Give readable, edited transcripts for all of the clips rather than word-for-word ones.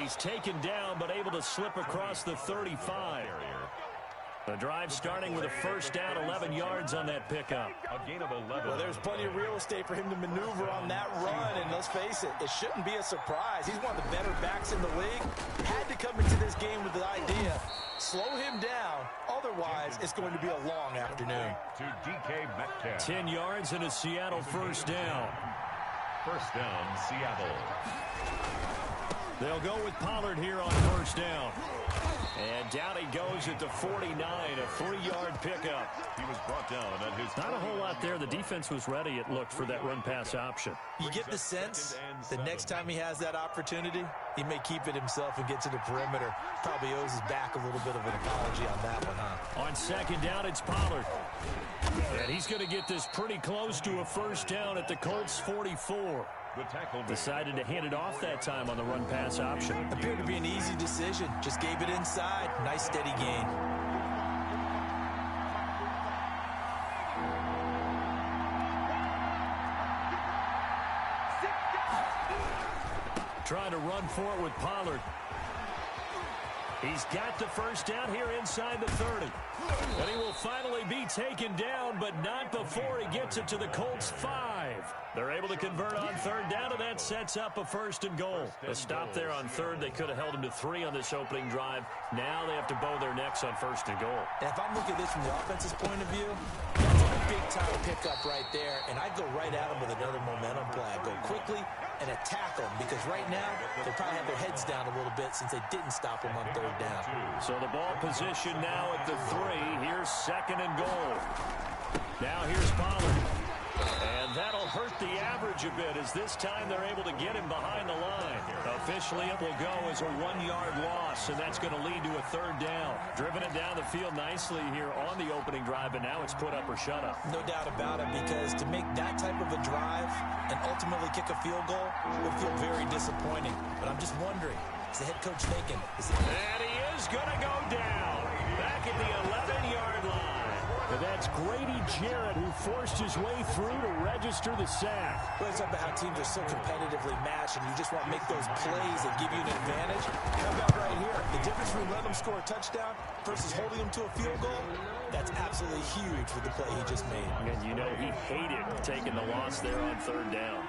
he's taken down but able to slip across the 35. The drive starting with a first down, 11 yards on that pickup. A gain of 11. Well, there's plenty of real estate for him to maneuver on that run, and let's face it, it shouldn't be a surprise. He's one of the better backs in the league. Had to come into this game with the idea, slow him down, otherwise it's going to be a long afternoon. To DK Metcalf. 10 yards and a Seattle first down. First down, Seattle. They'll go with Pollard here on first down. And down he goes at the 49, a 3-yard pickup. He was brought down at his... Not a whole lot there. The defense was ready, it looked, for that run-pass option. You get the sense that next time he has that opportunity, he may keep it himself and get to the perimeter. Probably owes his back a little bit of an apology on that one, huh? On second down, it's Pollard. And he's going to get this pretty close to a first down at the Colts 44. Decided to hand it off that time on the run-pass option. Appeared to be an easy decision. Just gave it inside. Nice, steady gain. Trying to run for it with Pollard. He's got the first down here inside the 30. And he will finally be taken down, but not before he gets it to the Colts 5. They're able to convert on third down, and that sets up a first and goal. A stop there on third. They could have held him to 3 on this opening drive. Now they have to bow their necks on first and goal. And if I'm looking at this from the offense's point of view, that's a big-time pickup right there, and I'd go right at him with another momentum play. I'd go quickly and attack them, because right now they probably have their heads down a little bit since they didn't stop him on third down. So the ball position now at the 3. Here's second and goal. Now here's Pollard. And that'll hurt the average a bit, as this time they're able to get him behind the line. Officially, it will go as a 1-yard loss, and that's going to lead to a third down. Driven it down the field nicely here on the opening drive, and now it's put up or shut up. No doubt about it, because to make that type of a drive and ultimately kick a field goal would feel very disappointing. But I'm just wondering, is the head coach thinking? And he is going to go down back at the 11-yard line. And that's Grady Jarrett, who forced his way through to register the sack. Well, it's about how teams are so competitively matched, and you just want to make those plays that give you an advantage. How about right here? The difference between letting them score a touchdown versus holding them to a field goal, that's absolutely huge with the play he just made. And you know he hated taking the loss there on third down.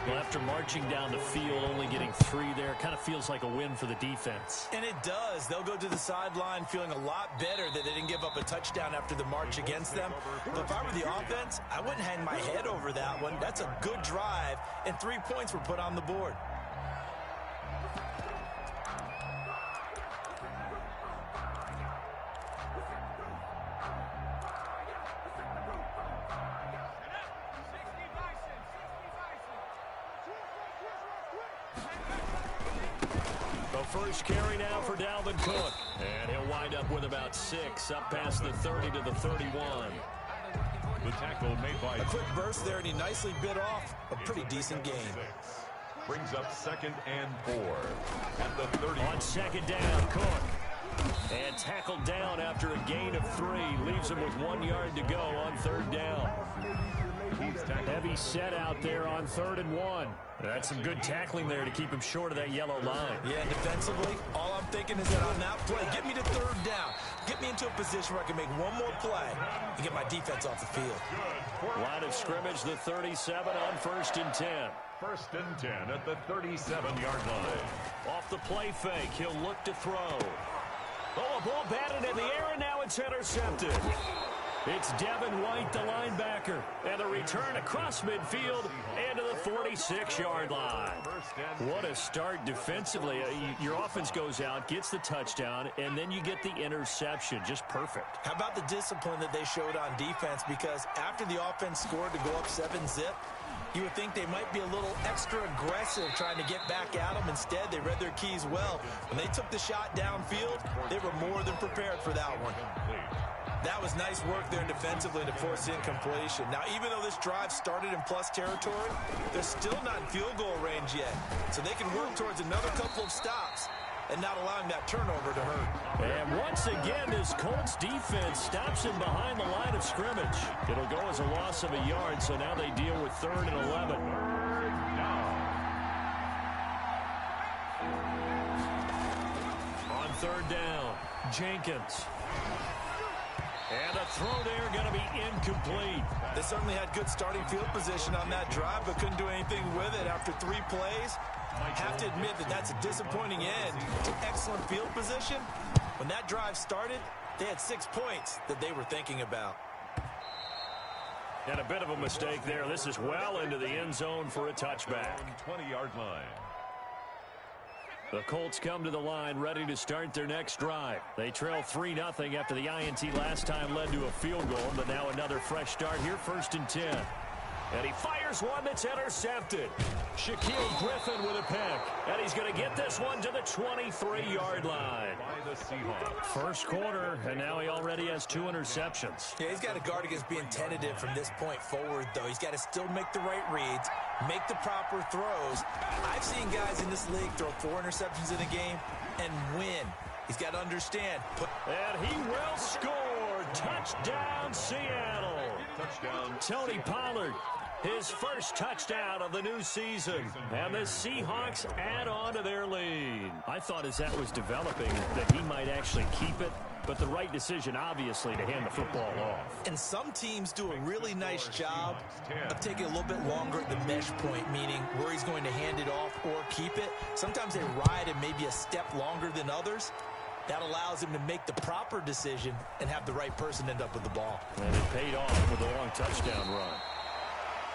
Well, after marching down the field, only getting 3 there, kind of feels like a win for the defense. And it does. They'll go to the sideline feeling a lot better that they didn't give up a touchdown after the march against them. But if I were the offense, I wouldn't hang my head over that one. That's a good drive, and 3 points were put on the board. First carry now for Dalvin Cook. And he'll wind up with about 6, up past the 30 to the 31. The tackle made by... A quick burst there, and he nicely bit off a pretty decent gain. Brings up 2nd and 4 at the 30. On second down, Cook. And tackled down after a gain of 3. Leaves him with 1 yard to go on third down. Heavy set out there on 3rd and 1. That's some good tackling there to keep him short of that yellow line. Yeah, defensively, all I'm thinking is that on that play, get me to third down. Get me into a position where I can make one more play and get my defense off the field. Line of scrimmage, the 37 on 1st and 10. 1st and 10 at the 37-yard line. Off the play fake, he'll look to throw. Oh, a ball batted in the air, and now it's intercepted. It's Devin White, the linebacker, and a return across midfield and to the 46-yard line. What a start defensively. Your offense goes out, gets the touchdown, and then you get the interception. Just perfect. How about the discipline that they showed on defense? Because after the offense scored to go up 7-zip, you would think they might be a little extra aggressive trying to get back at them. Instead, they read their keys well. When they took the shot downfield, they were more than prepared for that one. That was nice work there defensively to force incompletion. Now, even though this drive started in plus territory, they're still not in field goal range yet. So they can work towards another couple of stops and not allowing that turnover to hurt. And once again, this Colts defense stops him behind the line of scrimmage. It'll go as a loss of a yard, so now they deal with 3rd and 11. third down. Jenkins. And the throw there going to be incomplete. They certainly had good starting field position on that drive, but couldn't do anything with it after 3 plays. Have to admit that that's a disappointing end to excellent field position. When that drive started, they had 6 points that they were thinking about. And a bit of a mistake there. This is well into the end zone for a touchback. 20-yard line. The Colts come to the line ready to start their next drive. They trail 3-0 after the INT last time led to a field goal, but now another fresh start here, 1st and 10. And he fires one that's intercepted. Shaquille Griffin with a pick. And he's going to get this one to the 23-yard line. By the Seahawks. First quarter, and now he already has 2 interceptions. Yeah, he's got to guard against being tentative from this point forward, though. He's got to still make the right reads, make the proper throws. I've seen guys in this league throw 4 interceptions in a game and win. He's got to understand. And he will score. Touchdown, Seattle. Touchdown. Tony Pollard. His first touchdown of the new season. And the Seahawks add on to their lead. I thought as that was developing that he might actually keep it, but the right decision, obviously, to hand the football off. And some teams do a really nice job of taking a little bit longer at the mesh point, meaning where he's going to hand it off or keep it. Sometimes they ride it maybe a step longer than others. That allows him to make the proper decision and have the right person end up with the ball. And it paid off with a long touchdown run.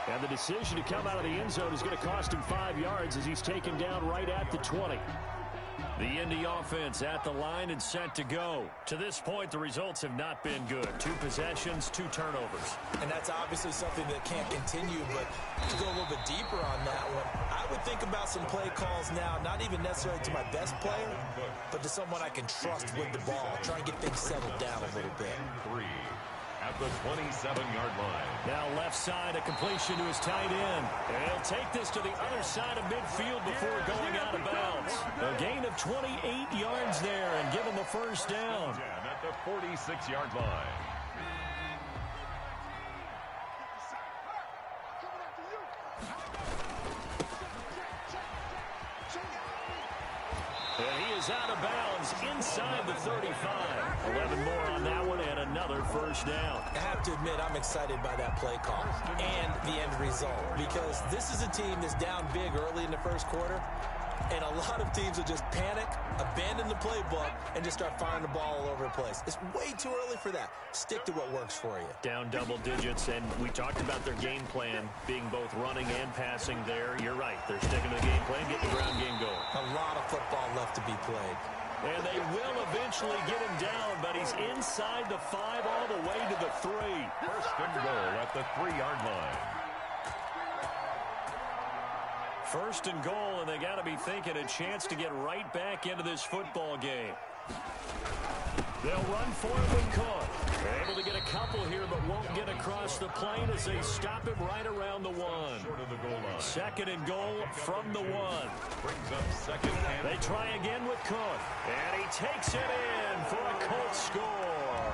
And the decision to come out of the end zone is going to cost him 5 yards as he's taken down right at the 20. The Indy offense at the line and set to go. To this point, the results have not been good. 2 possessions, 2 turnovers. And that's obviously something that can't continue, but to go a little bit deeper on that one, I would think about some play calls now, not even necessarily to my best player, but to someone I can trust with the ball. Try and get things settled down a little bit. 3 at the 27-yard line. Now left side, a completion to his tight end. And he'll take this to the other side of midfield before going out of bounds. A gain of 28 yards there and give him a first down. At the 46-yard line. And he is out of bounds inside the 35. 11 more on that one and another first down. I have to admit, I'm excited by that play call and the end result, because this is a team that's down big early in the first quarter, and a lot of teams will just panic, abandon the playbook, and just start firing the ball all over the place. It's way too early for that. Stick to what works for you. Down double digits, and we talked about their game plan being both running and passing there. You're right. They're sticking to the game plan, getting the ground game going. A lot of football left to be played. And they will eventually get him down, but he's inside the 5 all the way to the 3. First and goal at the 3-yard line. First and goal, and they got to be thinking a chance to get right back into this football game. They'll run for it with Cook. They're able to get a couple here, but won't get across the plane as they stop him right around the 1. Short of the goal line. Second and goal from the 1. Brings up second and They try again with Cook. And he takes it in for a Colts score.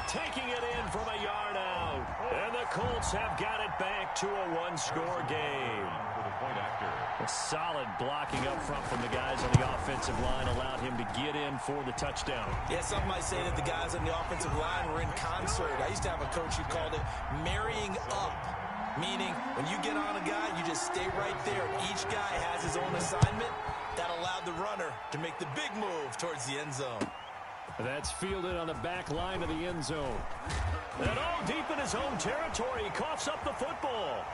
Taking it in from a yard out. And the Colts have got it back to a 1-score game. for the point after. A solid blocking up front from the guys on the offensive line allowed him to get in for the touchdown. Yeah, some might say that the guys on the offensive line were in concert. I used to have a coach who called it marrying up, meaning when you get on a guy, you just stay right there. Each guy has his own assignment. That allowed the runner to make the big move towards the end zone. That's fielded on the back line of the end zone. And all deep in his own territory, he coughs up the football.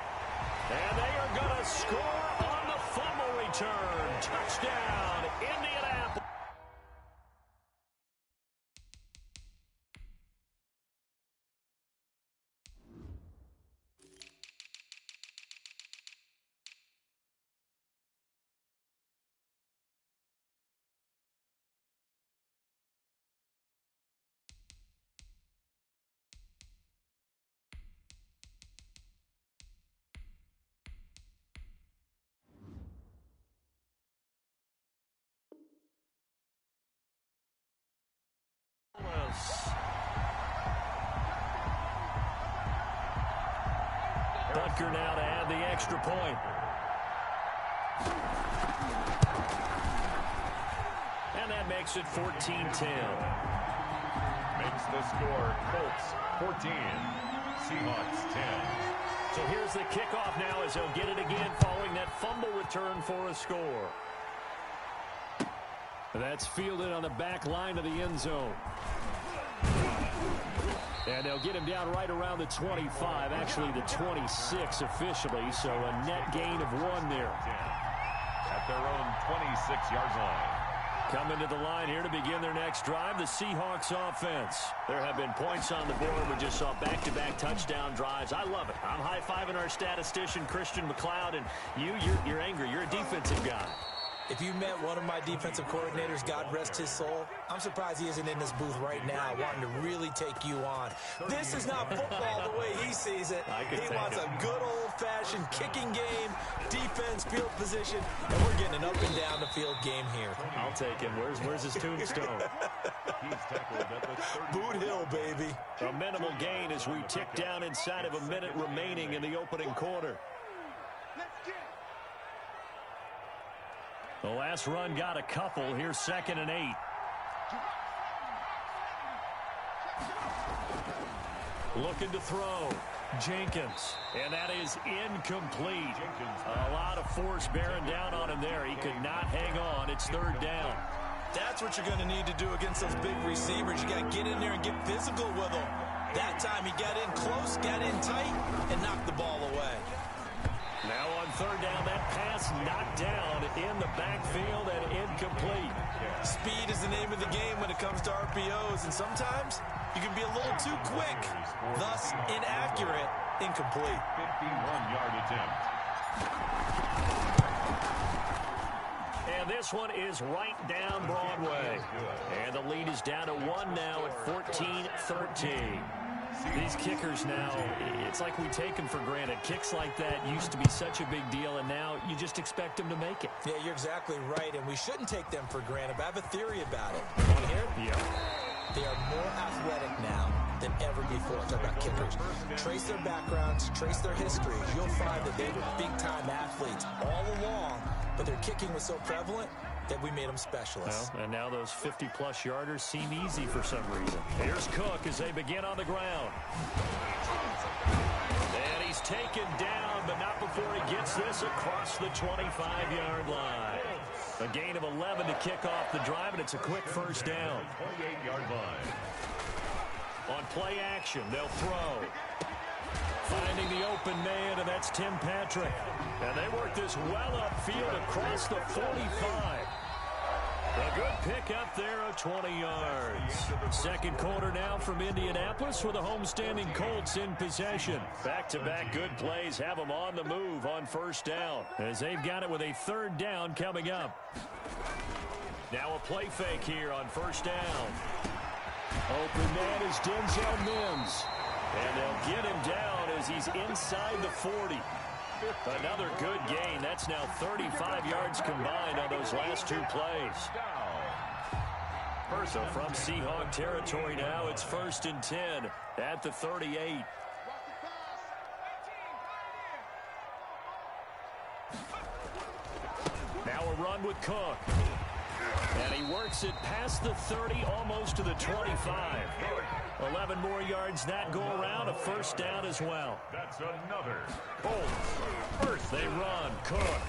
And they are going to score on the fumble return. Touchdown, Indianapolis. Butker now to add the extra point. And that makes it 14-10. Makes the score Colts 14, Seahawks 10. So here's the kickoff now as he'll get it again following that fumble return for a score. That's fielded on the back line of the end zone. And they'll get him down right around the 25, actually the 26 officially, so a net gain of 1 there. At their own 26-yard line. Coming to the line here to begin their next drive, the Seahawks offense. There have been points on the board. We just saw back-to-back touchdown drives. I love it. I'm high-fiving our statistician, Christian McLeod, and you're angry. You're a defensive guy. If you met one of my defensive coordinators, God rest his soul, I'm surprised he isn't in this booth right now wanting to really take you on. This is not football the way he sees it. He wants a good old-fashioned kicking game, defense, field position, and we're getting an up-and-down-the-field game here. I'll take him. Where's his tombstone? Boot Hill, baby. A minimal gain as we tick down inside of a minute remaining in the opening quarter. The last run got a couple. Here's 2nd and 8. Looking to throw. Jenkins. And that is incomplete. A lot of force bearing down on him there. He could not hang on. It's 3rd down. That's what you're going to need to do against those big receivers. You got to get in there and get physical with them. That time he got in close, got in tight, and knocked the ball away. Now on 3rd down, that pass knocked down in the backfield and incomplete. Speed is the name of the game when it comes to RPOs, and sometimes you can be a little too quick, thus inaccurate, incomplete. 51-yard attempt. And this one is right down Broadway. And the lead is down to 1 now at 14-13. These kickers now, it's like we take them for granted. Kicks like that used to be such a big deal, and now you just expect them to make it. Yeah, you're exactly right, and we shouldn't take them for granted, but I have a theory about it. Want to hear it? Yeah. They are more athletic now than ever before. Talk about kickers. Trace their backgrounds, trace their histories. You'll find that they were big-time athletes all along, but their kicking was so prevalent that we made them specialists. Well, and now those 50-plus yarders seem easy for some reason. Here's Cook as they begin on the ground. And he's taken down, but not before he gets this across the 25-yard line. A gain of 11 to kick off the drive, and it's a quick 1st down. 28-yard line. On play action, they'll throw. Finding the open man, and that's Tim Patrick. And they work this well upfield across the 45. A good pick up there of 20 yards. 2nd quarter now from Indianapolis with the homestanding Colts in possession. Back-to-back good plays have them on the move on 1st down, as they've got it with a 3rd down coming up. Now a play fake here on 1st down. Open man is Denzel Mims. And they'll get him down as he's inside the 40. Another good gain. That's now 35 yards combined on those last 2 plays. So from Seahawk territory now, it's 1st and 10 at the 38. Now a run with Cook. And he works it past the 30, almost to the 25. 11 more yards that go around, a 1st down as well. That's another Colts 1st. They run. Cook.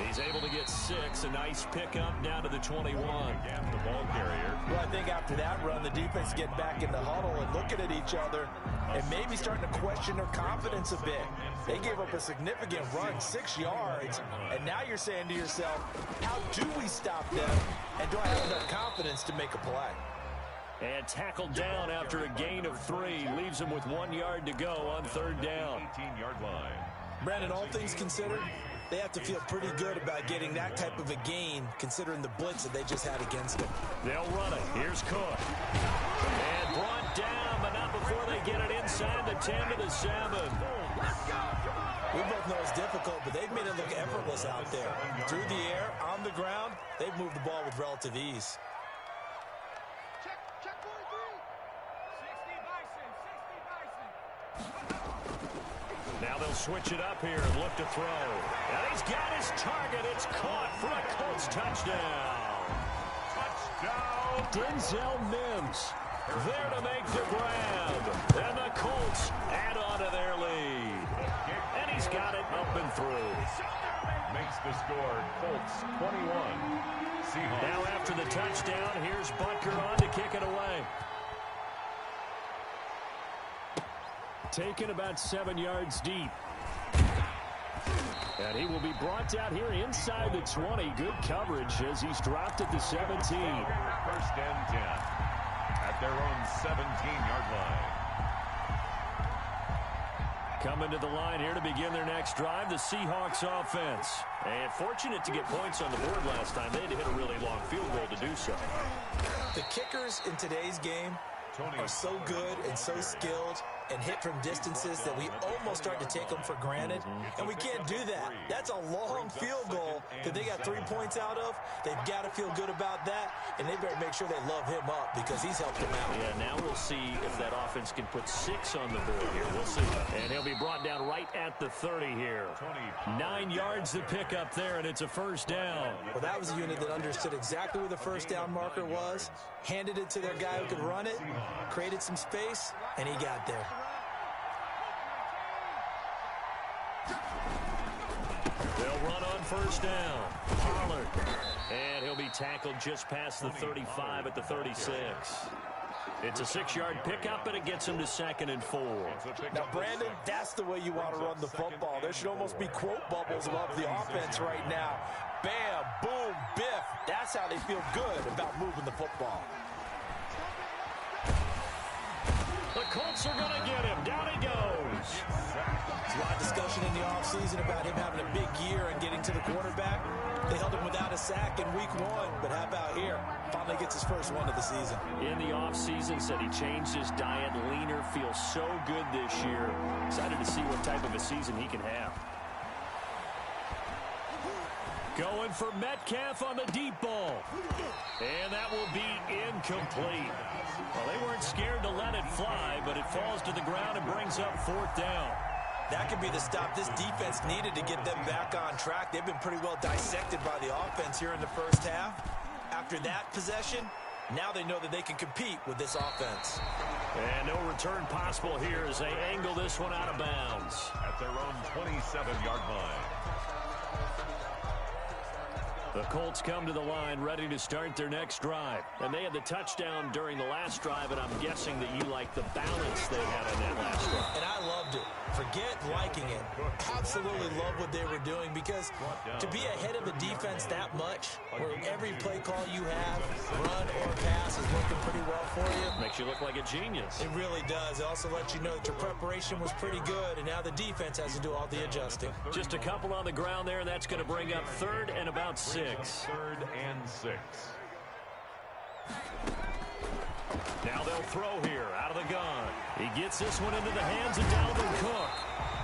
He's able to get 6. A nice pickup down to the 21. Again, the ball carrier. Well, I think after that run, the defense get back in the huddle and looking at each other and maybe starting to question their confidence a bit. They gave up a significant run, 6 yards, and now you're saying to yourself, how do we stop them, and do I have enough confidence to make a play? And tackled down after a gain of 3. Leaves him with 1 yard to go on 3rd down. 18-yard line. Brandon, all things considered, they have to feel pretty good about getting that type of a gain, considering the blitz that they just had against them. They'll run it. Here's Cook. And brought down, but not before they get it inside the 10 to the 7. We both know it's difficult, but they've made it look effortless out there. Through the air, on the ground, they've moved the ball with relative ease. Now they'll switch it up here and look to throw. And he's got his target. It's caught for a Colts touchdown. Denzel Mims there to make the grab. And the Colts add on to their lead. And he's got it up and through. Makes the score Colts 21. Seahawks. Now after the touchdown, here's Butker on to kick it away. Taken about 7 yards deep. And he will be brought out here inside the 20. Good coverage as he's dropped at the 17. First and 10 at their own 17-yard line. Coming to the line here to begin their next drive, the Seahawks offense. And fortunate to get points on the board last time. They had to hit a really long field goal to do so. The kickers in today's game are so good and so skilled and hit from distances that we almost start to take them for granted. And we can't do that. That's a long field goal that they got 3 points out of. They've got to feel good about that, and they better make sure they love him up because he's helped them out. Yeah, now we'll see if that offense can put 6 on the board here. We'll see. And he'll be brought down right at the 30 here. 9 yards to pick up there, and it's a first down. Well, that was a unit that understood exactly where the first down marker was, handed it to their guy who could run it, created some space, and he got there. They'll run on first down. Pollard. And he'll be tackled just past the 35 at the 36. It's a 6-yard pickup, and it gets him to 2nd and 4. Now, Brandon, that's the way you want to run the football. There should almost be quote bubbles above the offense right now. Bam, boom, biff. That's how they feel good about moving the football. The Colts are going to get him. Down he goes. There's a lot of discussion in the offseason about him having a big year and getting to the quarterback. They held him without a sack in week 1, but how about here? Finally gets his first one of the season. In the offseason, said he changed his diet, leaner, feels so good this year. Excited to see what type of a season he can have. Going for Metcalf on the deep ball. And that will be incomplete. Well, they weren't scared to let it fly, but it falls to the ground and brings up 4th down. That could be the stop this defense needed to get them back on track. They've been pretty well dissected by the offense here in the first half. After that possession, now they know that they can compete with this offense. And no return possible here as they angle this one out of bounds. At their own 27-yard line. The Colts come to the line ready to start their next drive. And they had the touchdown during the last drive, and I'm guessing that you like the balance they had on that last drive. And I loved it. Forget liking it. Absolutely love what they were doing because to be ahead of a defense that much, where every play call you have, run or pass, is working pretty well for you. Makes you look like a genius. It really does. It also lets you know that your preparation was pretty good, and now the defense has to do all the adjusting. Just a couple on the ground there, and that's going to bring up 3rd and about 6. 3rd and 6. Now they'll throw here out of the gun. He gets this one into the hands of Dalvin Cook.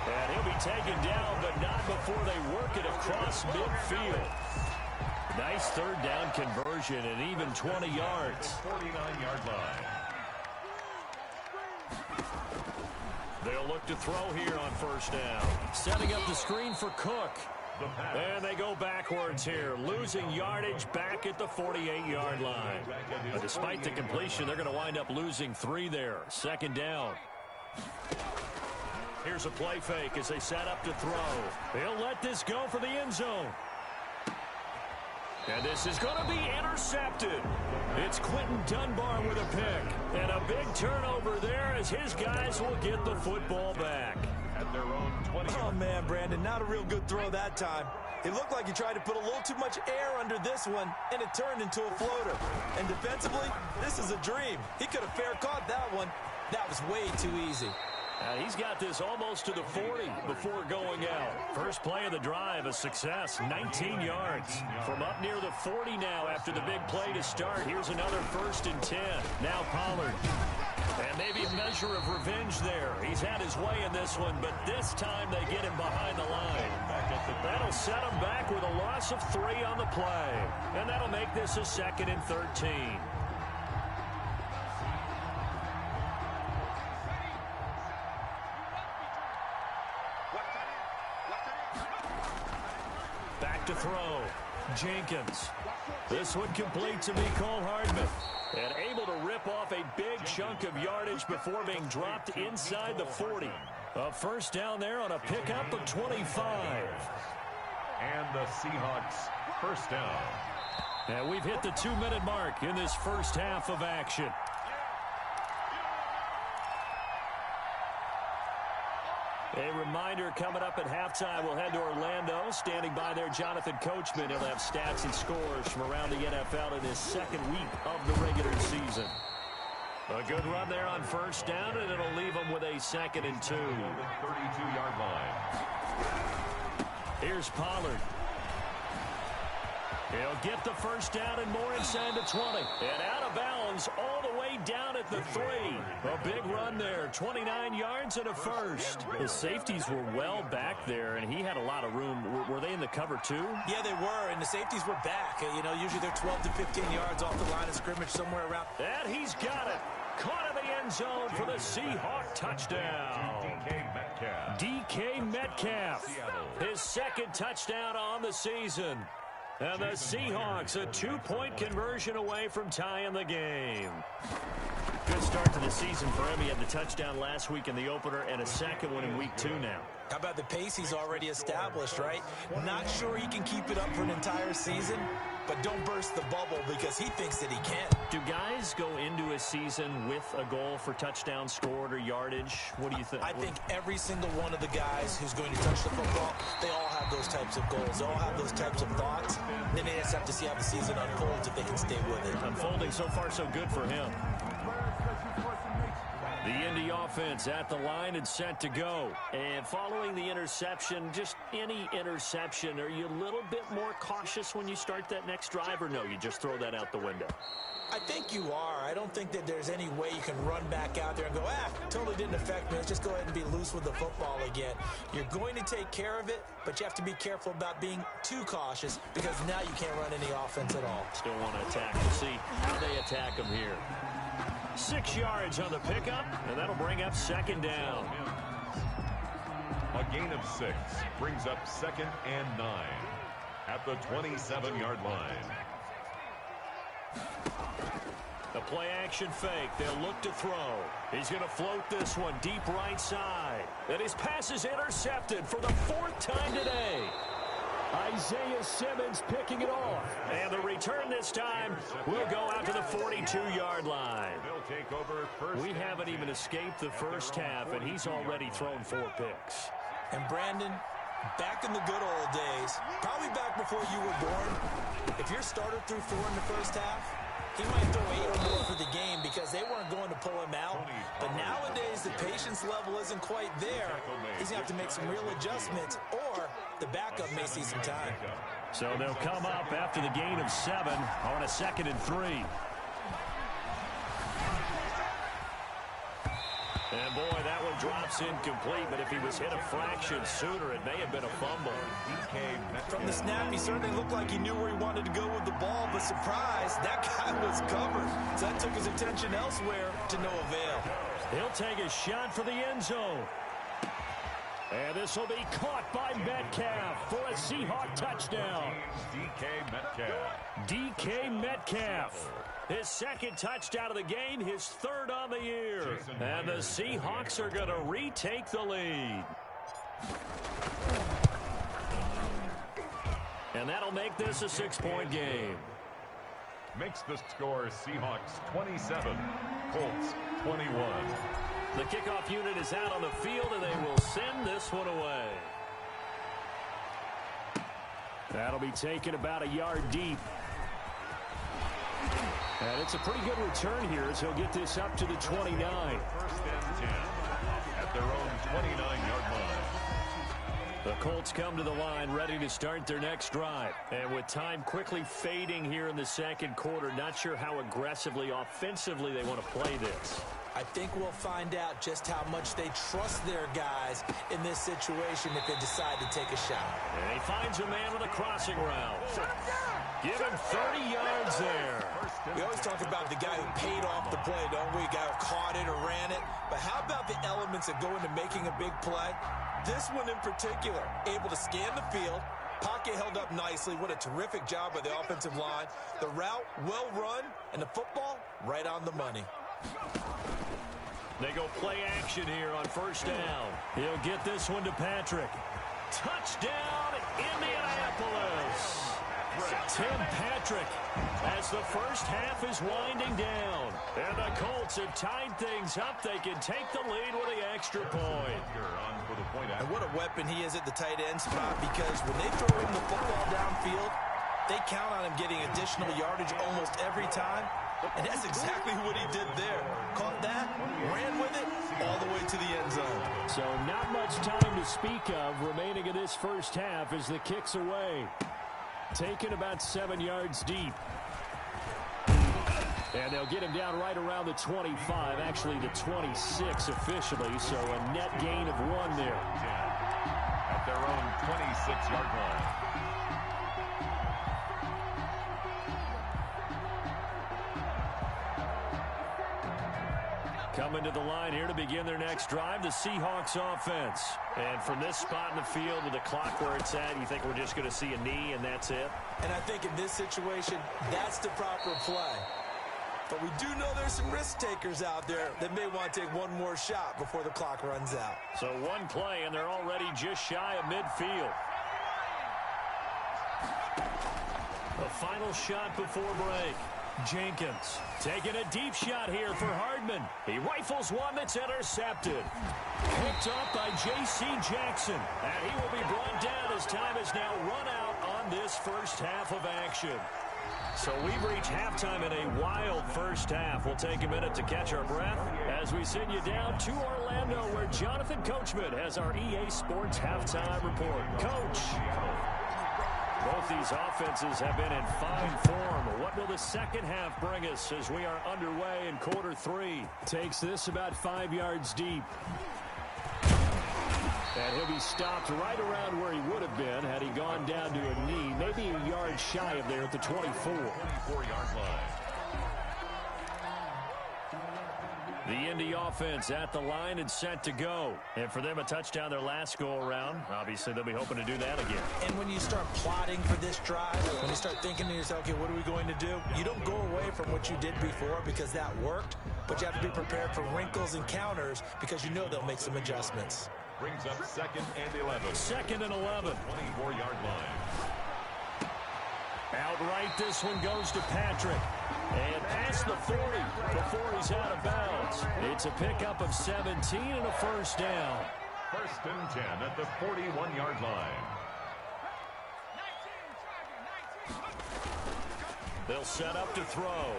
And he'll be taken down, but not before they work it across midfield. Nice 3rd down conversion and even 20 yards. 49-yard line. They'll look to throw here on first down. Setting up the screen for Cook. And they go backwards here, losing yardage back at the 48-yard line. But despite the completion, they're going to wind up losing 3 there. 2nd down. Here's a play fake as they set up to throw. They'll let this go for the end zone. And this is going to be intercepted. It's Quentin Dunbar with a pick. And a big turnover there as his guys will get the football back. At their own 20. Oh, man, Brandon, not a real good throw that time. It looked like he tried to put a little too much air under this one, and it turned into a floater. And defensively, this is a dream. He could have fair caught that one. That was way too easy. He's got this almost to the 40 before going out. First play of the drive, a success, 19 yards. From up near the 40 now after the big play to start. Here's another 1st and 10. Now Pollard. And maybe a measure of revenge there. He's had his way in this one, but this time they get him behind the line. That'll set him back with a loss of 3 on the play. And that'll make this a 2nd and 13. Back to throw. Jenkins. This one complete to Mecole Hardman. And able to rip off a big chunk of yardage before being dropped inside the 40. A first down there on a pickup of 25. And the Seahawks first down. And we've hit the 2-minute mark in this first half of action. A reminder, coming up at halftime, we'll head to Orlando. Standing by there, Jonathan Coachman. He'll have stats and scores from around the NFL in his second week of the regular season. A good run there on first down, and it'll leave him with a 2nd and 2. 32-yard line. Here's Pollard. He'll get the first down and more inside the 20. And out of bounds all the way down at the 3. A big run there, 29 yards and a first. The safeties were well back there, and he had a lot of room. Were they in the cover too? Yeah, they were, and the safeties were back. You know, usually they're 12 to 15 yards off the line of scrimmage, somewhere around. And he's got it. Caught in the end zone for the Seahawk touchdown. DK Metcalf. His 2nd touchdown on the season. And the Seahawks a 2-point conversion away from tying the game. Good start to the season for him. He had the touchdown last week in the opener and a second one in week 2 now. How about the pace he's already established, right? Not sure he can keep it up for an entire season, but don't burst the bubble because he thinks that he can. Do guys go into a season with a goal for touchdown scored or yardage? What do you think? I think every single one of the guys who's going to touch the football, they all have those types of goals. They all have those types of thoughts. Then they just have to see how the season unfolds if they can stay with it. Unfolding so far so good for him. The Indy offense at the line and set to go. And following the interception, just any interception, are you a little bit more cautious when you start that next drive, or no, you just throw that out the window? I think you are. I don't think that there's any way you can run back out there and go, totally didn't affect me. Let's just go ahead and be loose with the football again. You're going to take care of it, but you have to be careful about being too cautious because now you can't run any offense at all. Still want to attack. We'll see how they attack them here. 6 yards on the pickup, and that'll bring up 2nd down. A gain of 6 brings up 2nd and 9 at the 27-yard line. The play-action fake. They'll look to throw. He's going to float this one deep right side. And his pass is intercepted for the 4th time today. Isaiah Simmons picking it off. And the return this time will go out to the 42-yard line. We haven't even escaped the first half, and he's already thrown 4 picks. And Brandon, back in the good old days, probably back before you were born, if your starter threw 4 in the first half, he might throw 8 or more for the game because they weren't going to pull him out. But nowadays, the patience level isn't quite there. He's going to have to make some real adjustments, or the backup may see some time. So they'll come up after the gain of 7 on a 2nd and 3. And boy, that one drops incomplete, but if he was hit a fraction sooner, it may have been a fumble. From the snap, he certainly looked like he knew where he wanted to go with the ball, but surprise, that guy was covered. So that took his attention elsewhere to no avail. He'll take a shot for the end zone. And this will be caught by Metcalf for a Seahawk touchdown. DK Metcalf. DK Metcalf. His 2nd touchdown of the game, his 3rd on the year. And the Seahawks are going to retake the lead. And that'll make this a 6-point game. Makes the score Seahawks 27, Colts 21. The kickoff unit is out on the field, and they will send this one away. That'll be taken about a yard deep. And it's a pretty good return here as he'll get this up to the 29. 1st and 10 at their own 29-yard line. The Colts come to the line ready to start their next drive. And with time quickly fading here in the 2nd quarter, not sure how aggressively, offensively they want to play this. I think we'll find out just how much they trust their guys in this situation if they decide to take a shot. And he finds a man with a crossing route. Give him 30 yards there. We always talk about the guy who paid off the play, don't we? The guy who caught it or ran it. But how about the elements that go into making a big play? This one in particular, able to scan the field, Pocket held up nicely. What a terrific job by the offensive line. The route well run, and the football right on the money. They go play action here on first down. He'll get this one to Patrick. Touchdown, Indianapolis. Tim Patrick as the first half is winding down. And the Colts have tied things up. They can take the lead with the extra point. And what a weapon he is at the tight end spot, because when they throw him the football downfield, they count on him getting additional yardage almost every time. And that's exactly what he did there. Caught that, ran with it, all the way to the end zone. So not much time to speak of remaining in this first half as the kick's away. Taken about 7 yards deep. And they'll get him down right around the 25, actually the 26 officially, so a net gain of 1 there. At their own 26-yard line. Coming to the line here to begin their next drive, the Seahawks offense. And from this spot in the field with the clock where it's at, you think we're just going to see a knee and that's it? And I think in this situation, that's the proper play. But we do know there's some risk takers out there that may want to take one more shot before the clock runs out. So one play, and they're already just shy of midfield. The final shot before break. Jenkins taking a deep shot here for Hardman. He rifles one that's intercepted. Picked up by J.C. Jackson. And he will be brought down as time is now run out on this first half of action. So we've reached halftime in a wild first half. We'll take a minute to catch our breath as we send you down to Orlando, where Jonathan Coachman has our EA Sports halftime report. Coach. Both these offenses have been in fine form. What will the second half bring us as we are underway in quarter 3? Takes this about 5 yards deep. And he'll be stopped right around where he would have been had he gone down to a knee, maybe a yard shy of there at the 24. 24-yard line. The Indy offense at the line and set to go. And for them, a touchdown their last go-around. Obviously, they'll be hoping to do that again. And when you start plotting for this drive, when you start thinking to yourself, okay, what are we going to do? You don't go away from what you did before because that worked, but you have to be prepared for wrinkles and counters because you know they'll make some adjustments. Brings up 2nd and 11. 2nd and 11. 24-yard line. Outright, this one goes to Patrick. And past the 40 before he's out of bounds. It's a pickup of 17 and a first down. 1st and 10 at the 41-yard line. They'll set up to throw.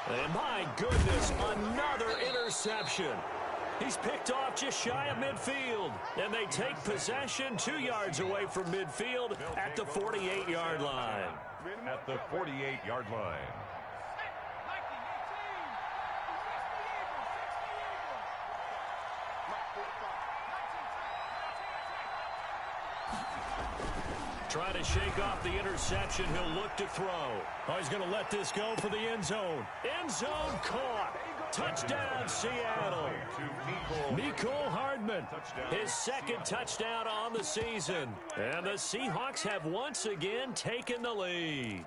And my goodness, another interception. He's picked off just shy of midfield. And they take possession 2 yards away from midfield at the 48-yard line. At the 48-yard line. Trying to shake off the interception. He'll look to throw. Oh, he's going to let this go for the end zone. End zone caught. Touchdown, Seattle. Mecole Hardman, his 2nd touchdown on the season. And the Seahawks have once again taken the lead.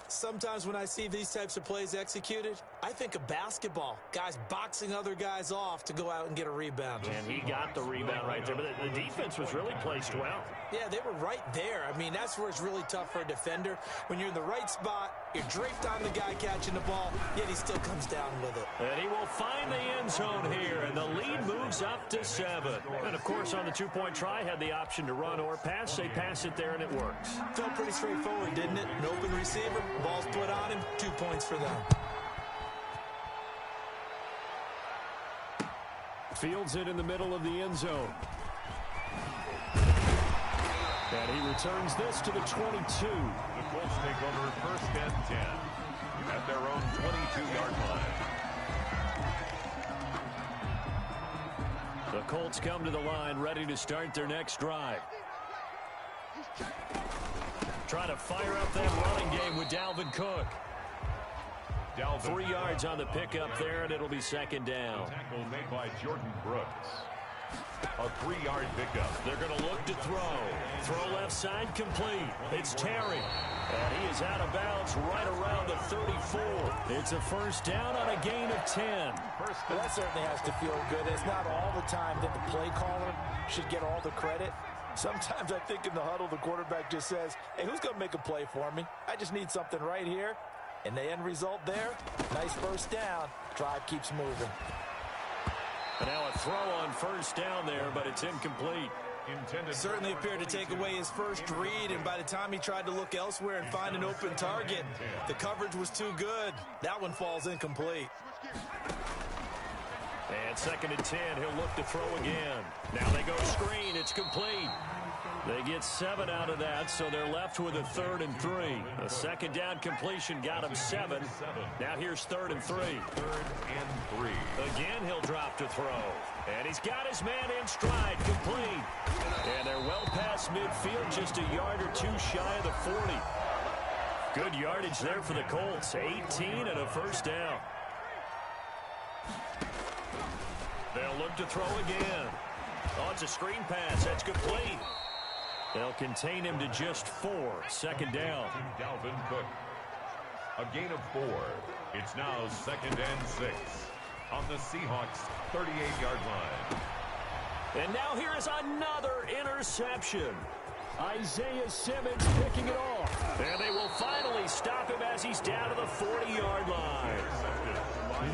Sometimes when I see these types of plays executed, I think of basketball. Guys boxing other guys off to go out and get a rebound. And he got the rebound right there. But the defense was really placed well. Yeah, they were right there. I mean, that's where it's really tough for a defender. When you're in the right spot, you're draped on the guy catching the ball, yet he still comes down with it. And he will find the end zone here, and the lead moves up to 7. And, of course, on the two-point try, had the option to run or pass. They pass it there, and it works. Felt pretty straightforward, didn't it? An open receiver, ball's put on him, 2 points for them. Fields it in the middle of the end zone. And he returns this to the 22. The Colts take over 1st and 10 at their own 22-yard line. The Colts come to the line ready to start their next drive. Trying to fire up that running game with Dalvin Cook. 3 yards on the pickup there, and it'll be 2nd down. Tackle made by Jordan Brooks. A 3-yard pickup. They're going to look to throw. Throw left side complete. It's Terry. And he is out of bounds right around the 34. It's a first down on a gain of 10. Well, that certainly has to feel good. It's not all the time that the play caller should get all the credit. Sometimes I think in the huddle, the quarterback just says, hey, who's going to make a play for me? I just need something right here. And the end result there, nice first down. Drive keeps moving. And now a throw on first down there, but it's incomplete. Certainly appeared to take away his first read, and by the time he tried to look elsewhere and find an open target, the coverage was too good. That one falls incomplete. And second and 10, he'll look to throw again. Now they go screen, it's complete. They get 7 out of that, so they're left with a 3rd and 3. A second down completion got him 7. Now here's 3rd and 3. 3rd and 3. Again, he'll drop to throw. And he's got his man in stride, complete. And they're well past midfield, just a yard or two shy of the 40. Good yardage there for the Colts. 18 and a first down. They'll look to throw again. Oh, it's a screen pass. That's complete. They'll contain him to just 4. Second down. Dalvin Cook. A gain of 4. It's now 2nd and 6 on the Seahawks' 38-yard line. And now here is another interception. Isaiah Simmons picking it off. And they will finally stop him as he's down to the 40-yard line.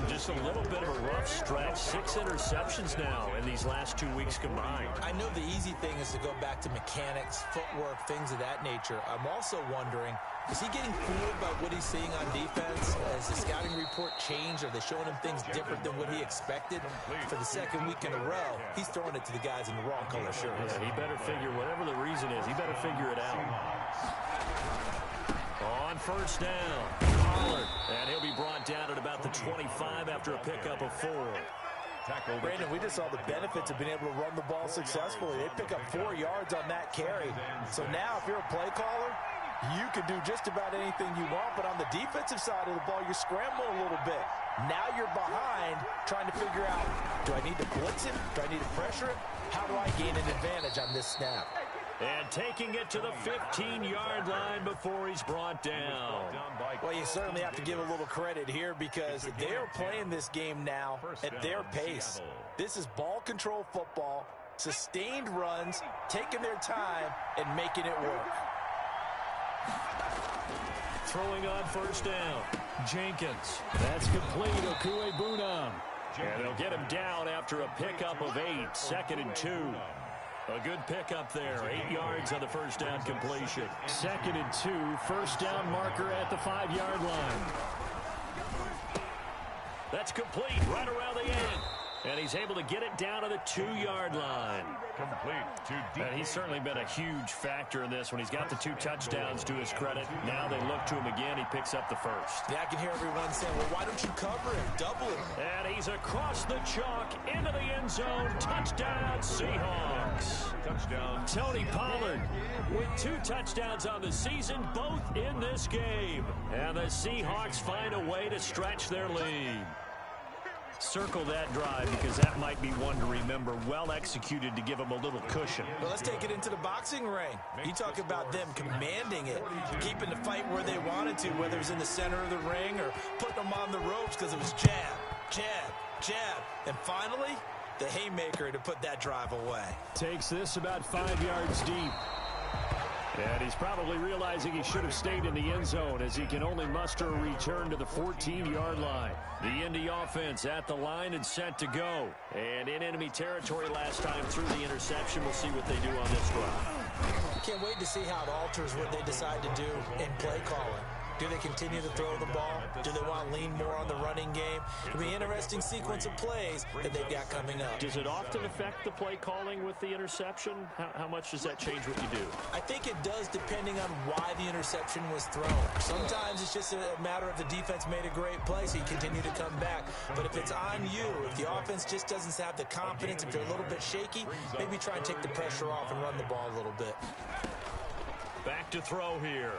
Just a little bit of a rough stretch. 6 interceptions now in these last 2 weeks combined. I know the easy thing is to go back to mechanics, footwork, things of that nature. I'm also wondering, is he getting fooled by what he's seeing on defense? Has the scouting report changed? Are they showing him things different than what he expected? For the second week in a row, he's throwing it to the guys in the wrong color shirts. Yeah, he better figure, whatever the reason is, he better figure it out. On first down, Pollard, and he'll be brought down at about the 25 after a pickup of 4. Brandon, we just saw the benefits of being able to run the ball successfully. They pick up 4 yards on that carry. So now if you're a play caller, you can do just about anything you want, but on the defensive side of the ball, you're scrambling a little bit. Now you're behind trying to figure out, do I need to blitz him? Do I need to pressure him? How do I gain an advantage on this snap? And taking it to the 15-yard line before he's brought down. Well, you certainly have to give a little credit here because they're playing this game now at their pace. This is ball control football, sustained runs, taking their time, and making it work. Throwing on first down, Jenkins. That's complete, Okuegbunam. And they'll get him down after a pickup of 8, 2nd and 2. A good pickup there, 8 yards on the first down completion. 2nd and 2, first down marker at the 5-yard line. That's complete right around the end. And he's able to get it down to the 2-yard line. Complete to deep. And he's certainly been a huge factor in this when he's got the 2 touchdowns to his credit. Now they look to him again. He picks up the first. Yeah, I can hear everyone saying, well, why don't you cover him? Double him. And he's across the chalk into the end zone. Touchdown, Seahawks. Touchdown. Tony Pollard with 2 touchdowns on the season, both in this game. And the Seahawks find a way to stretch their lead. Circle that drive because that might be one to remember. Well executed to give them a little cushion. Well, let's take it into the boxing ring. You talk about them commanding it, keeping the fight where they wanted to, whether it's in the center of the ring or putting them on the ropes because it was jab, jab, jab. And finally, the haymaker to put that drive away. Takes this about 5 yards deep. And he's probably realizing he should have stayed in the end zone as he can only muster a return to the 14-yard line. The Indy offense at the line and set to go. And in enemy territory last time through the interception. We'll see what they do on this drive. Can't wait to see how it alters what they decide to do in play calling. Do they continue to throw the ball? Do they want to lean more on the running game? It'll be an interesting sequence of plays that they've got coming up. Does it often affect the play calling with the interception? How much does that change what you do? I think it does depending on why the interception was thrown. Sometimes it's just a matter of the defense made a great play, so you continue to come back. But if it's on you, if the offense just doesn't have the confidence, if they're a little bit shaky, maybe try and take the pressure off and run the ball a little bit. Back to throw here.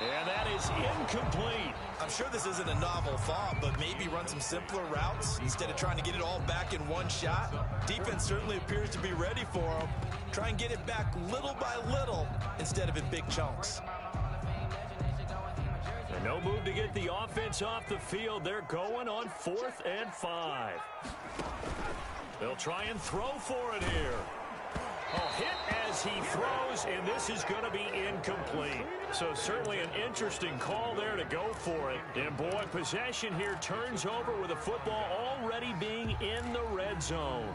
And that is incomplete. I'm sure this isn't a novel thought, but maybe run some simpler routes instead of trying to get it all back in one shot. Defense certainly appears to be ready for them. Try and get it back little by little instead of in big chunks. And no move to get the offense off the field. They're going on 4th and 5. They'll try and throw for it here. A hit as he throws, and this is going to be incomplete. So certainly an interesting call there to go for it. And boy, possession here turns over with the football already being in the red zone.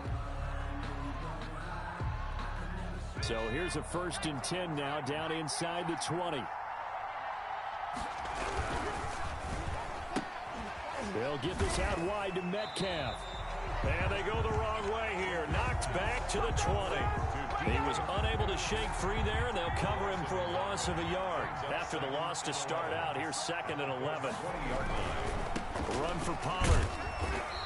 So here's a 1st and 10 now down inside the 20. They'll get this out wide to Metcalf. And they go the wrong way here. Knocked back to the 20. He was unable to shake free there, and they'll cover him for a loss of a yard. After the loss to start out, here's 2nd and 11. Run for Pollard.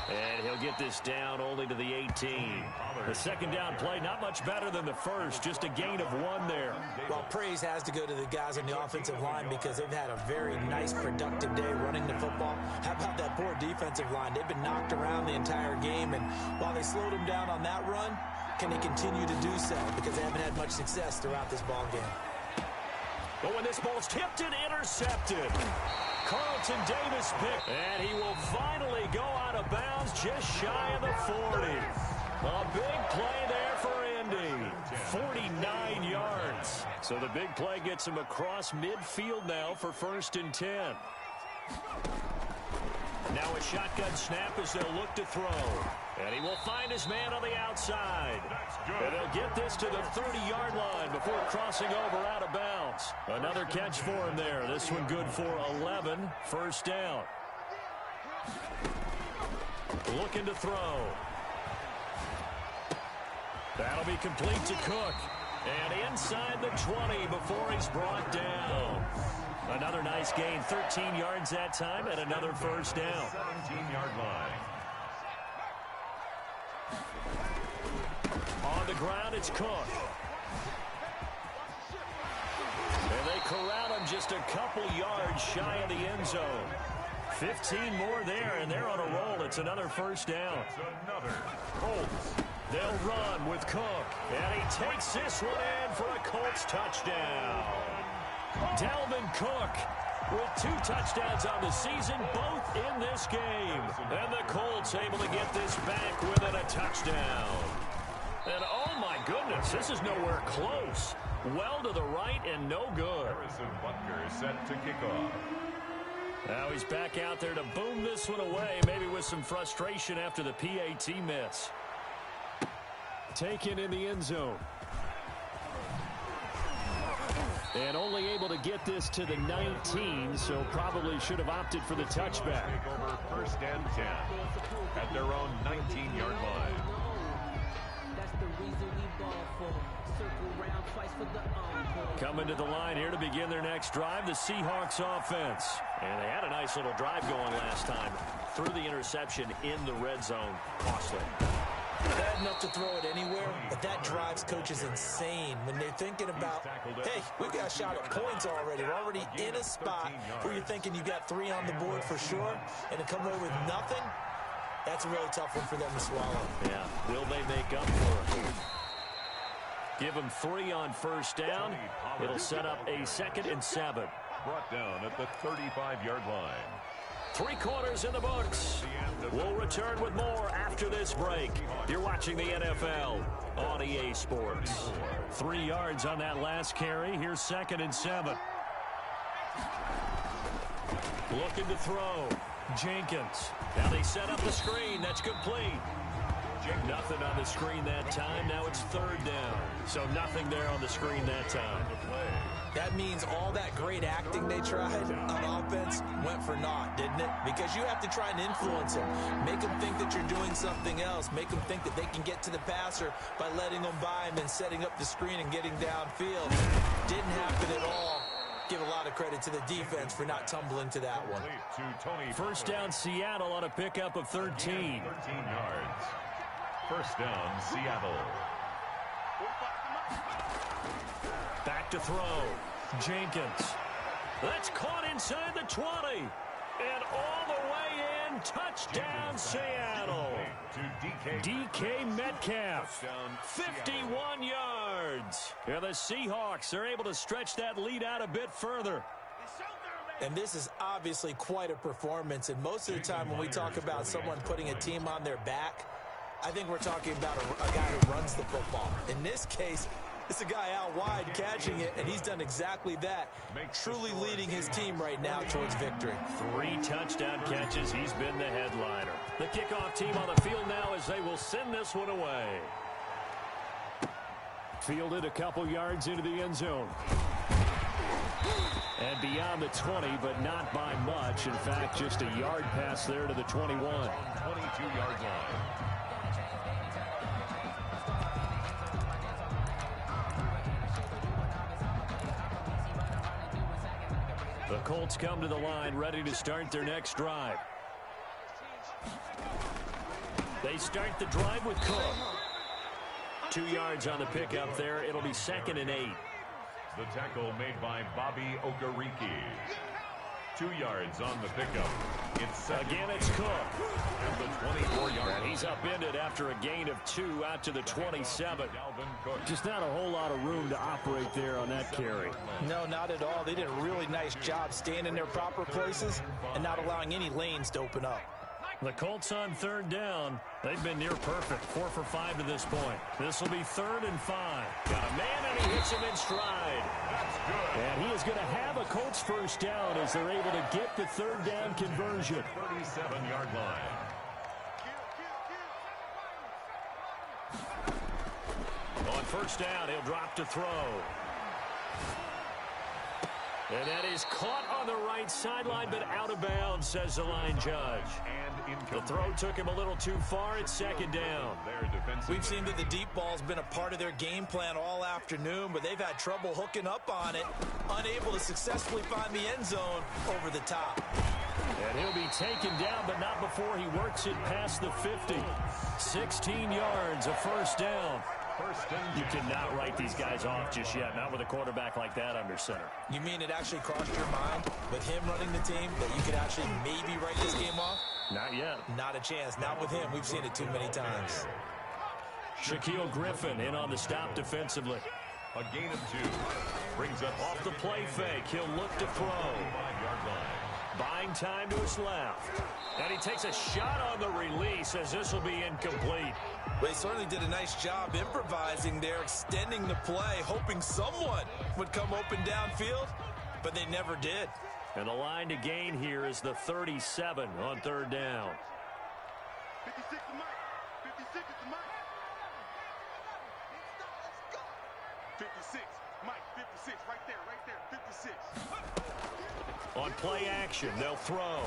And he'll get this down only to the 18. The 2nd down play, not much better than the first, just a gain of 1 there. Well, praise has to go to the guys on the offensive line because they've had a very nice, productive day running the football. How about that poor defensive line? They've been knocked around the entire game, and while they slowed them down on that run, can they continue to do so? Because they haven't had much success throughout this ball game. But when this ball's tipped and intercepted, Carlton Davis picked, and he will finally go out of bounds just shy of the 40. A big play there for Indy. 49 yards. So the big play gets him across midfield now for 1st and 10. Now a shotgun snap as they'll look to throw. And he will find his man on the outside. And they'll get this to the 30-yard line before crossing over out of bounds. Another catch for him there. This one good for 11. 1st down. Looking to throw. That'll be complete to Cook. And inside the 20 before he's brought down. Another nice gain. 13 yards that time and another 1st down. 17-yard line. On the ground, it's Cook. And they corral him just a couple yards shy of the end zone. 15 more there, and they're on a roll. It's another 1st down. It's another Colts. They'll run with Cook. And he takes this one in for a Colts touchdown. Dalvin Cook with 2 touchdowns on the season, both in this game. And the Colts able to get this back within a touchdown. And oh my goodness, this is nowhere close. Well to the right and no good. Harrison Butker is set to kick off. Now he's back out there to boom this one away, maybe with some frustration after the PAT miss. Taken in the end zone. And only able to get this to the 19, so probably should have opted for the touchback. Take over 1st and 10 at their own 19-yard line. Coming to the line here to begin their next drive, the Seahawks offense. And they had a nice little drive going last time. Threw the interception in the red zone. Costly. Bad enough to throw it anywhere, but that drives coaches insane when they're thinking about, hey, we've got a shot at points already. We're already in a spot where you're thinking you got 3 on the board for sure, and to come away with nothing, that's a really tough one for them to swallow. Yeah, will they make up for it? Give them 3 on 1st down. It'll set up a 2nd and 7. Brought down at the 35-yard line. 3 quarters in the books. We'll return with more after this break. You're watching the NFL on EA Sports. 3 yards on that last carry. Here's 2nd and 7. Looking to throw. Jenkins. Now they set up the screen. That's complete. Nothing on the screen that time. Now it's 3rd down. So nothing there on the screen that time. That means all that great acting they tried on offense went for naught, didn't it? Because you have to try and influence them. Make them think that you're doing something else. Make them think that they can get to the passer by letting them by him and setting up the screen and getting downfield. Didn't happen at all. Give a lot of credit to the defense for not tumbling to that one. 1st down Seattle on a pickup of 13. 13 yards. 1st down Seattle. Back to throw. Jenkins. That's caught inside the 20. And all the way in, touchdown Seattle. DK Metcalf, 51 yards. And the Seahawks are able to stretch that lead out a bit further. And this is obviously quite a performance. And most of the time when we talk about someone putting a team on their back, I think we're talking about a guy who runs the football. In this case, it's a guy out wide catching it, and he's done exactly that, truly leading his team right now towards victory. 3 touchdown catches. He's been the headliner. The kickoff team on the field now as they will send this one away. Fielded a couple yards into the end zone. And beyond the 20, but not by much. In fact, just a yard pass there to the 21. 22-yard line. The Colts come to the line, ready to start their next drive. They start the drive with Cook. 2 yards on the pickup there. It'll be 2nd and 8. The tackle made by Bobby Okereke. 2 yards on the pickup. Again, it's Cook. And the 24-yard. He's upended after a gain of 2 out to the 27. Just not a whole lot of room to operate there on that carry. No, not at all. They did a really nice job staying in their proper places and not allowing any lanes to open up. The Colts on 3rd down. They've been near perfect. 4 for 5 to this point. This will be 3rd and 5. Got a man, and he hits him in stride. That's good. And he is going to have a Colts first down as they're able to get the 3rd down conversion. 37-yard line. On 1st down, he'll drop to throw. And that is caught on the right sideline, but out of bounds, says the line judge. The throw took him a little too far. It's 2nd down. We've seen that the deep ball's been a part of their game plan all afternoon, but they've had trouble hooking up on it, unable to successfully find the end zone over the top. And he'll be taken down, but not before he works it past the 50. 16 yards, a 1st down. You cannot write these guys off just yet, not with a quarterback like that under center. You mean it actually crossed your mind with him running the team that you could actually maybe write this game off? Not yet. Not a chance. Not with him. We've seen it too many times. Shaquille Griffin in on the stop defensively. A gain of 2. Brings up off the play fake. He'll look to throw. 5-yard line. Buying time to his left. And he takes a shot on the release as this will be incomplete. They certainly did a nice job improvising there, extending the play, hoping someone would come open downfield, but they never did. And the line to gain here is the 37 on 3rd down. 56 is Mike. 56 is Mike. 56. Mike, 56. Right there. 56. On play action, they'll throw.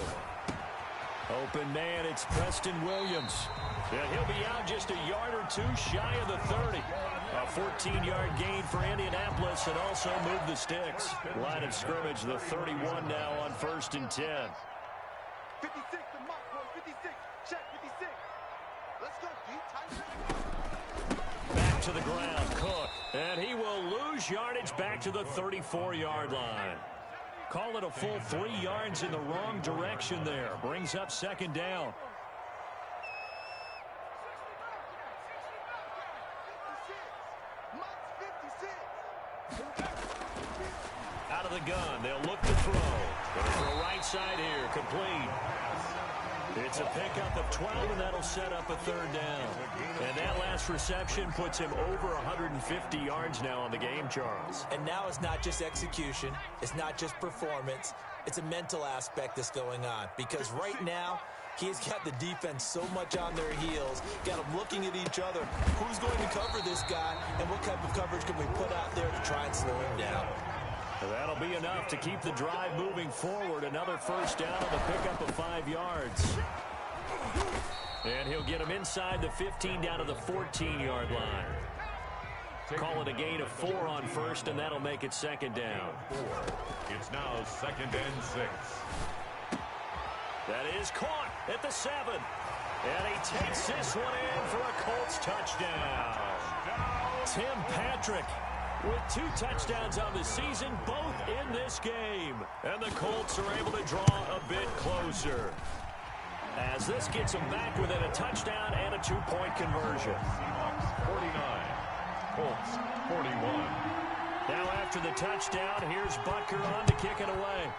Open man, it's Preston Williams. And he'll be out just a yard or 2 shy of the 30. A 14-yard gain for Indianapolis and also move the sticks. Line of scrimmage, the 31 now on 1st and 10. 56 to Mike, boy. 56. Check 56. Let's go, D. Tight. Back to the ground, Cook. And he will lose yardage back to the 34-yard line. Call it a full 3 yards in the wrong direction there. Brings up 2nd down. Out of the gun, they'll look to throw. Going for a right side here, complete. It's a pickup of 12, and that'll set up a 3rd down. And that last reception puts him over 150 yards now on the game, Charles. And now it's not just execution. It's not just performance. It's a mental aspect that's going on. Because right now, he's got the defense so much on their heels, got them looking at each other. Who's going to cover this guy, and what type of coverage can we put out there to try and slow him down? That'll be enough to keep the drive moving forward. Another 1st down on the pickup of 5 yards. And he'll get him inside the 15 down to the 14-yard line. Call it a gain of 4 on 1st, and that'll make it 2nd down. It's now 2nd and 6. That is caught at the 7. And he takes this one in for a Colts touchdown. Tim Patrick with 2 touchdowns on the season, both in this game. And the Colts are able to draw a bit closer, as this gets them back within a touchdown and a 2-point conversion. Seahawks 49, Colts 41. Now after the touchdown, here's Butker on to kick it away.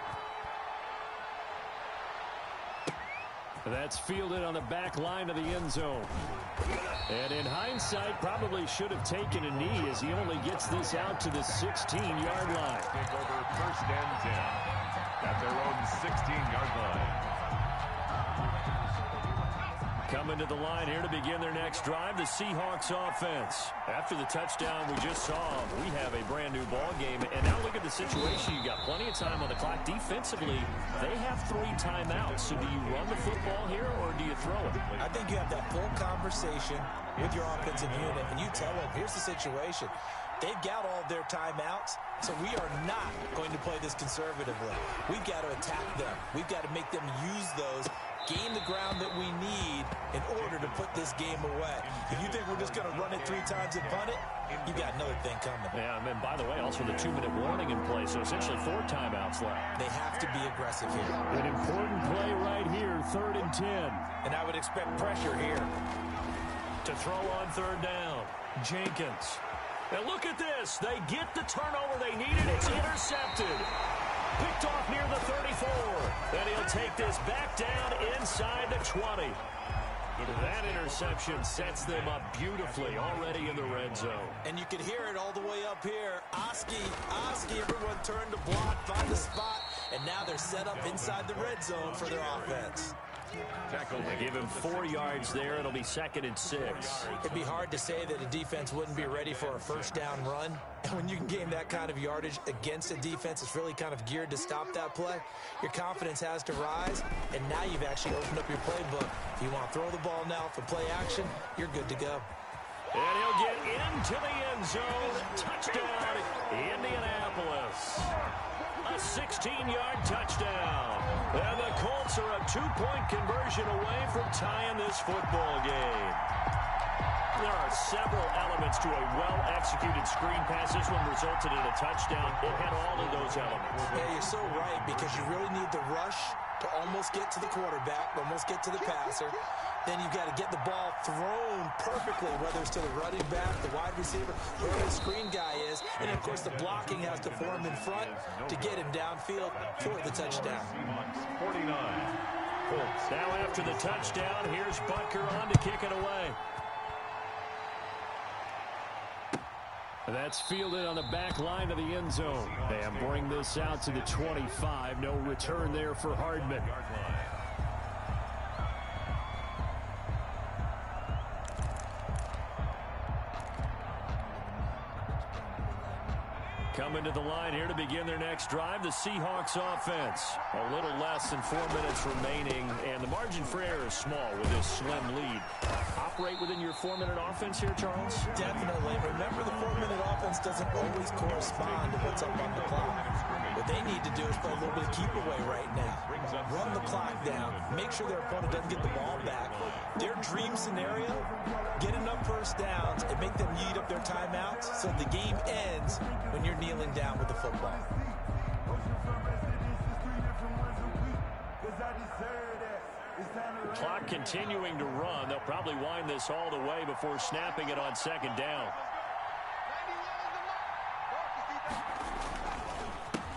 That's fielded on the back line of the end zone. And in hindsight, probably should have taken a knee, as he only gets this out to the 16-yard line. Take over 1st and 10 at their own 16-yard line. Coming to the line here to begin their next drive, the Seahawks offense. After the touchdown we just saw, we have a brand new ball game. And now look at the situation. You got plenty of time on the clock. Defensively, they have 3 timeouts. So do you run the football here, or do you throw it? I think you have that full conversation with your offensive unit, and you tell them, here's the situation. They've got all their timeouts, so we are not going to play this conservatively. We've got to attack them. We've got to make them use those, gain the ground that we need in order to put this game away. If you think we're just going to run it 3 times and punt it, you got another thing coming. Yeah, and by the way, also the 2-minute warning in play, so essentially 4 timeouts left. They have to be aggressive here. An important play right here, 3rd and 10. And I would expect pressure here. To throw on 3rd down, Jenkins. And look at this. They get the turnover they needed. It's intercepted. Picked off near the 34. And he'll take this back down inside the 20. That interception sets them up beautifully already in the red zone. And you can hear it all the way up here. Oski, everyone turned to block, find the spot, and now they're set up inside the red zone for their offense. They give him 4 yards there. It'll be 2nd and 6. It'd be hard to say that a defense wouldn't be ready for a 1st down run. And when you can gain that kind of yardage against a defense that's really kind of geared to stop that play, your confidence has to rise, and now you've actually opened up your playbook. If you want to throw the ball now for play action, you're good to go. And he'll get into the end zone. Touchdown, Indianapolis. A 16-yard touchdown. And the Colts are a 2-point conversion away from tying this football game. There are several elements to a well-executed screen pass. This one resulted in a touchdown. It had all of those elements. Yeah, you're so right, because you really need the rush to almost get to the quarterback, almost get to the passer. Then you've got to get the ball thrown perfectly, whether it's to the running back, the wide receiver, wherever the screen guy is. And, of course, the blocking has to form in front to get him downfield for the touchdown. 49. Colts. Now after the touchdown, here's Butker on to kick it away. That's fielded on the back line of the end zone. And bring this out to the 25. No return there for Hardman. Coming to the line here to begin their next drive, the Seahawks offense. A little less than 4 minutes remaining, and the margin for error is small with this slim lead. Operate within your 4-minute offense here, Charles? Definitely. Remember, the 4-minute offense doesn't always correspond to what's up on the clock. What they need to do is play a little bit of keep away right now. Run the clock down. Make sure their opponent doesn't get the ball back. Their dream scenario, get enough 1st downs and make them eat up their timeouts so the game ends when you're kneeling down with the football. Clock continuing to run. They'll probably wind this all the way before snapping it on 2nd down.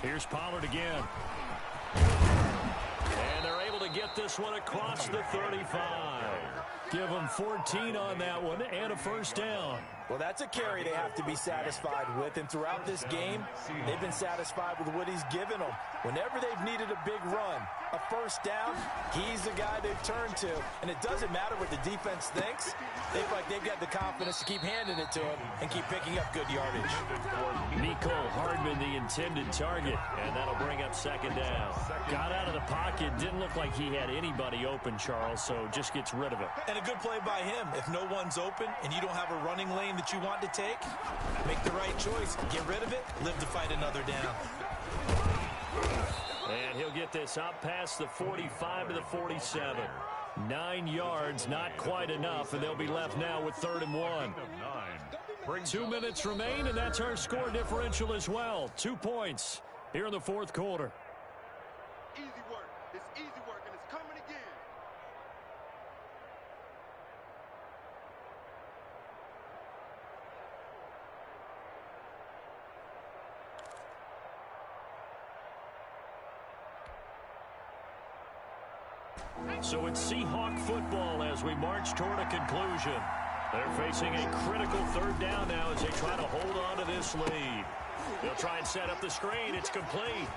Here's Pollard again. And they're able to get this one across the 35. Give them 14 on that one and a 1st down. Well, that's a carry they have to be satisfied with, and throughout this game, they've been satisfied with what he's given them. Whenever they've needed a big run, a 1st down, he's the guy they've turned to. And it doesn't matter what the defense thinks. They feel like they've got the confidence to keep handing it to him and keep picking up good yardage. Nicole Hardman, the intended target, and that'll bring up 2nd down. Got out of the pocket, didn't look like he had anybody open, Charles, so just gets rid of it. And a good play by him. If no one's open and you don't have a running lane that you want to take, make the right choice. Get rid of it, live to fight another down. And he'll get this up past the 45 to the 47. 9 yards, not quite enough, and they'll be left now with 3rd and 1. 2 minutes remain, and that's our score differential as well. 2 points here in the fourth quarter. Easy work. It's easy work, and it's coming again. So it's Seahawk football as we march toward a conclusion. They're facing a critical third down now as they try to hold on to this lead. They'll try and set up the screen. It's complete.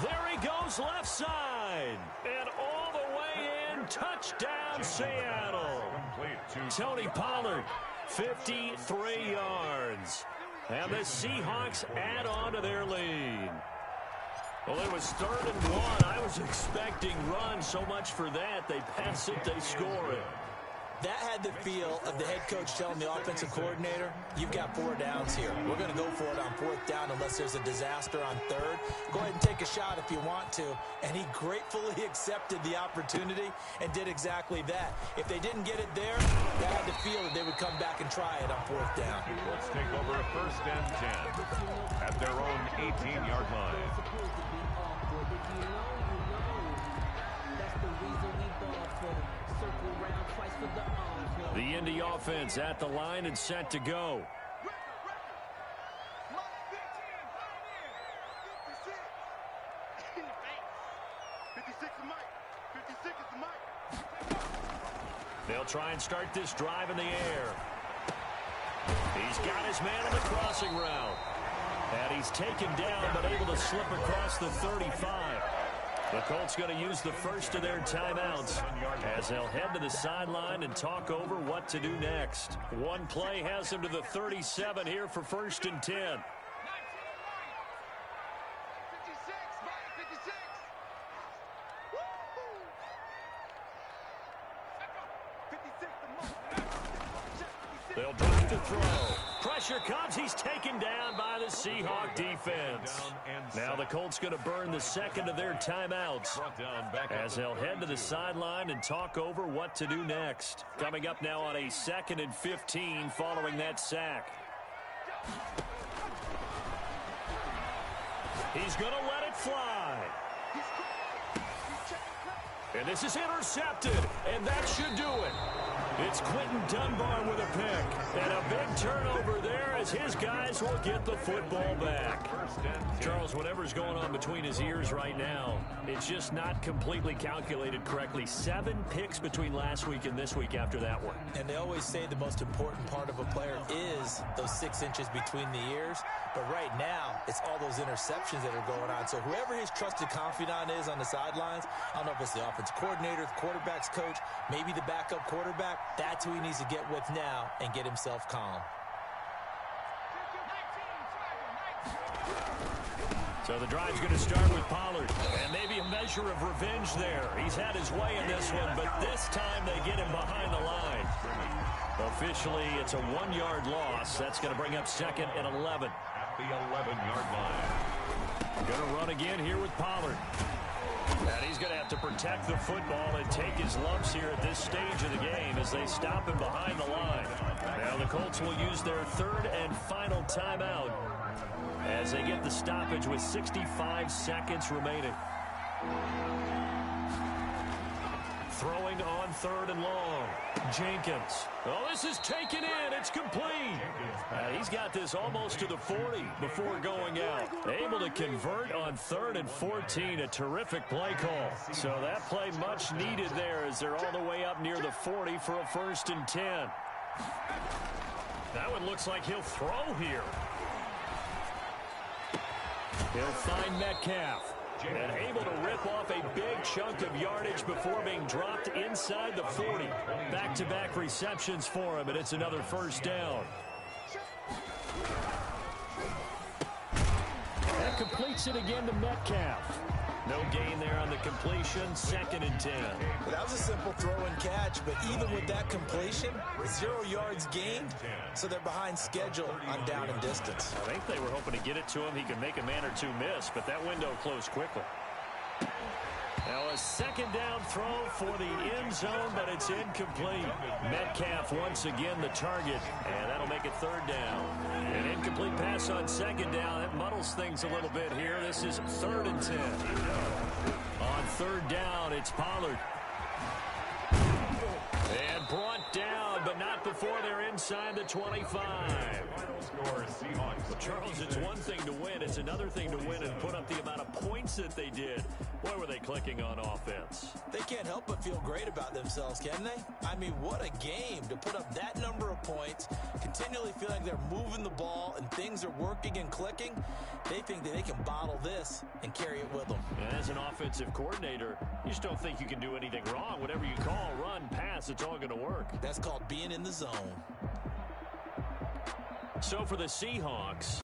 There he goes left side. And all the way in. Touchdown, Seattle. Tony Pollard, 53 yards. And the Seahawks add on to their lead. Well, it was 3rd and 1. I was expecting run, so much for that. They pass it, they score it. That had the feel of the head coach telling the offensive coordinator, you've got 4 downs here. We're going to go for it on 4th down unless there's a disaster on 3rd. Go ahead and take a shot if you want to. And he gratefully accepted the opportunity and did exactly that. If they didn't get it there, that had the feel that they would come back and try it on 4th down. Let's take over a 1st and 10 at their own 18-yard line. The Indy offense at the line and set to go. They'll try and start this drive in the air. He's got his man on the crossing route. And he's taken down but able to slip across the 35. The Colts going to use the first of their timeouts as they'll head to the sideline and talk over what to do next. One play has them to the 37 here for 1st and 10. They'll drop to throw. Pressure comes. He's taken down by the Seahawk defense. Now the Colts going to burn the second of their timeouts as they'll head to the sideline and talk over what to do next. Coming up now on a 2nd and 15 following that sack. He's going to let it fly. And this is intercepted, and that should do it. It's Quentin Dunbar with a pick. And a big turnover there as his guys will get the football back. Charles, whatever's going on between his ears right now, it's just not completely calculated correctly. 7 picks between last week and this week after that one. And they always say the most important part of a player is those 6 inches between the ears. But right now, it's all those interceptions that are going on. So whoever his trusted confidant is on the sidelines, I don't know if it's the offensive coordinator, the quarterback's coach, maybe the backup quarterback, that's who he needs to get with now and get himself calm. So the drive's going to start with Pollard. And maybe a measure of revenge there. He's had his way in this one, but this time they get him behind the line. Officially, it's a 1-yard loss. That's going to bring up 2nd and 11. At the 11-yard line. Going to run again here with Pollard. And he's going to have to protect the football and take his lumps here at this stage of the game as they stop him behind the line. Now the Colts will use their 3rd and final timeout as they get the stoppage with 65 seconds remaining. Throwing on 3rd and long. Jenkins. Oh, this is taken in. It's complete. He's got this almost to the 40 before going out. Able to convert on 3rd and 14. A terrific play call. So that play much needed there as they're all the way up near the 40 for a 1st and 10. That one looks like he'll throw here. He'll find Metcalf. And able to rip off a big chunk of yardage before being dropped inside the 40. Back-to-back receptions for him, and it's another 1st down. That completes it again to Metcalf. No gain there on the completion, 2nd and 10. Well, that was a simple throw and catch, but even with that completion, 0 yards gained, so they're behind schedule on down and distance. I think they were hoping to get it to him. He could make a man or two miss, but that window closed quickly. Now a second down throw for the end zone, but it's incomplete. Metcalf once again the target, and that'll make it third down. An incomplete pass on second down. That muddles things a little bit here. This is 3rd and 10. On third down, it's Pollard. And brought down, but not before they're inside the 25. Final score, Seahawks. Well, Charles, it's one thing to win. It's another thing to win and put up the amount of points that they did. Boy, were they clicking on offense. They can't help but feel great about themselves, can they? I mean, what a game to put up that number of points, continually feel like they're moving the ball and things are working and clicking. They think that they can bottle this and carry it with them. And as an offensive coordinator, you just don't think you can do anything wrong. Whatever you call, run, pass, it's all going to work. That's called being in the zone. So for the Seahawks,